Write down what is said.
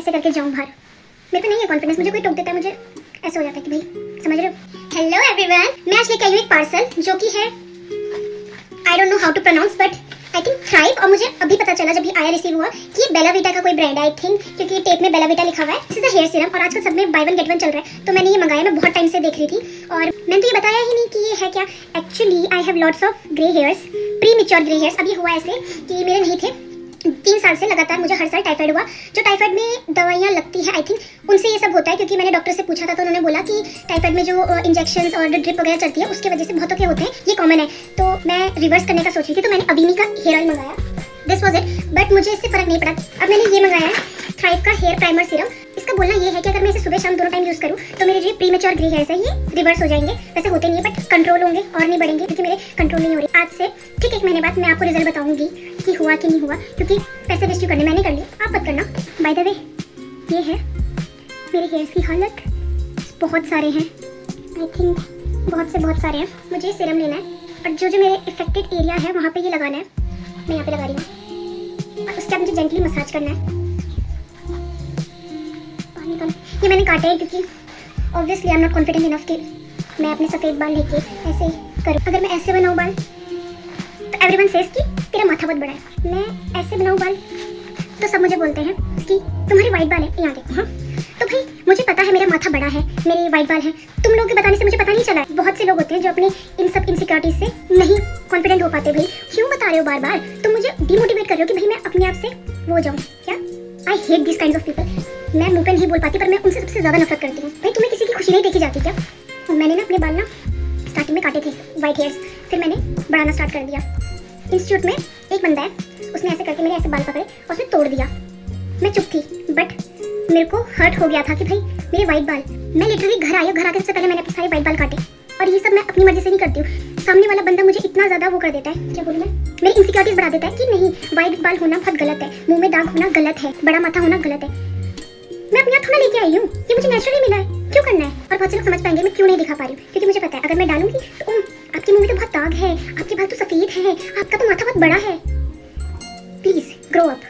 ऐसे करके जाऊँ बाहर। मेरे को नहीं है कॉन्फिडेंस, मुझे कोई टोक देता है मुझे ऐसा हो जाता है कि भाई, समझ रहे हो। हेलो एवरीवन, मैं आज लेके आई हूँ एक पार्सल जो कि है I don't know how to pronounce but I think thrive. और मुझे अभी पता चला जब ये आया रिसीव हुआ कि ये बेला वीटा का कोई ब्रांड है आई थिंक, क्योंकि टेप में बेला वीटा लिखा हुआ है। This is a hair serum और आजकल सब में बाय वन गेट वन चल रहा है, तो मैंने ये मंगाया। मैं बहुत टाइम से देख रही थी और मैंने तो ये बताया ही नहीं कि ये है क्या। Actually I have lots of grey hairs, pre mature grey hairs. अभी हुआ ऐसे कि मेरे नहीं थे 3 साल से लगातार मुझे हर साल टाइफाइड हुआ। जो टाइफाइड में दवाइयाँ लगती है आई थिंक उनसे ये सब होता है, क्योंकि मैंने डॉक्टर से पूछा था तो उन्होंने बोला कि टाइफाइड में जो इंजेक्शंस और ड्रिप वगैरह चलती है उसकी वजह से बहुतों के होते हैं, ये कॉमन है। तो मैं रिवर्स करने का सोच रही थी, तो मैंने अबीनी का हेयर ऑयल मंगाया। दिस वॉज इट, बट मुझे इससे फर्क नहीं पड़ा। अब मैंने ये मंगाया है थ्राइव का हेयर प्राइमर सीरम। इसका बोलना ये है कि अगर मैं इसे सुबह शाम दोनों टाइम यूज़ करूँ तो मेरे जो प्री मैच्योर ग्रे हेयर्स है ये रिवर्स हो जाएंगे। वैसे होते नहीं है बट कंट्रोल होंगे और नहीं बढ़ेंगे, क्योंकि मेरे कंट्रोल नहीं हो रही। आज से ठीक 1 महीने बाद मैं आपको रिजल्ट बताऊंगी कि हुआ कि नहीं हुआ, क्योंकि पैसे वेस्ट करने मैंने कर लिए, आप मत करना। बाय द वे ये है मेरे हेयर्स की हालत, बहुत सारे हैं आई थिंक, बहुत सारे हैं। मुझे सीरम लेना है और जो मेरे इफेक्टेड एरिया है वहाँ पे ये लगाना है। मैं यहाँ पे लगा रही हूँ और उसके बाद मुझे जेंटली मसाज करना है। ये मैंने काटे हैं क्योंकि obviously I am not confident enough कि मैं अपने सफ़ेद बाल लेके ऐसे करूँ। अगर मैं ऐसे बनाऊँ बाल तो एवरीवन सेज कि तेरा माथा बहुत बड़ा है। मैं ऐसे बनाऊँ बाल तो सब मुझे बोलते हैं कि तुम्हारे वाइट बाल है। यहाँ देखो, हाँ तो भाई मुझे पता है मेरा माथा बड़ा है, मेरे वाइट बाल हैं। तुम लोगों के बताने से मुझे पता नहीं चला। बहुत से लोग होते हैं जो अपने इन सब इनसिक्योरिटीज से नहीं कॉन्फिडेंट हो पाते। भाई क्यों बता रहे हो बार बार, तुम मुझे डिमोटिवेट कर रहे हो कि भाई मैं अपने आप से वो जाऊँ क्या। I hate this kind of people. मैं मुंह पे नहीं बोल पाती पर मैं उनसे सबसे ज़्यादा नफरत करती हूँ। भाई तुम्हें किसी की खुशी नहीं देखी जाती क्या। मैंने ना अपने बाल ना स्टार्टिंग में काटे थे वाइट हेयर्स, फिर मैंने बढ़ाना स्टार्ट कर दिया। इंस्टीट्यूट में एक बंदा है, उसने ऐसे करके मेरे ऐसे बाल पकड़े और उसने तोड़ दिया। मैं चुप थी बट मेरे को हर्ट हो गया था कि भाई मेरे वाइट बाल। मैं लिटरली घर आई, घर आके सबसे पहले मैंने अपने सारे वाइट बाल काटे। और ये सब मैं अपनी मर्जी से नहीं करती हूँ। सामने वाला बंदा मुझे इतना ज़्यादा वो कर देता है, क्या बोलूँ मैं, मेरी इनसिक्योरिटीज बढ़ा देता है कि नहीं वाइट बाल होना बहुत गलत है, मुंह में दाग होना गलत है, बड़ा माथा होना गलत है। मैं अपने आप थोड़ा लेके आई हूँ, ये मुझे नेचुरली मिला है, क्यों करना है। और बहुत से लोग समझ पाएंगे मैं क्यों नहीं दिखा पा रही हूँ, क्योंकि मुझे पता है अगर मैं डालूंगी तो आपके मुंह में तो बहुत दाग है, आपके बाल तो सफ़ेद है, आपका तो माथा बहुत बड़ा है। Please grow up.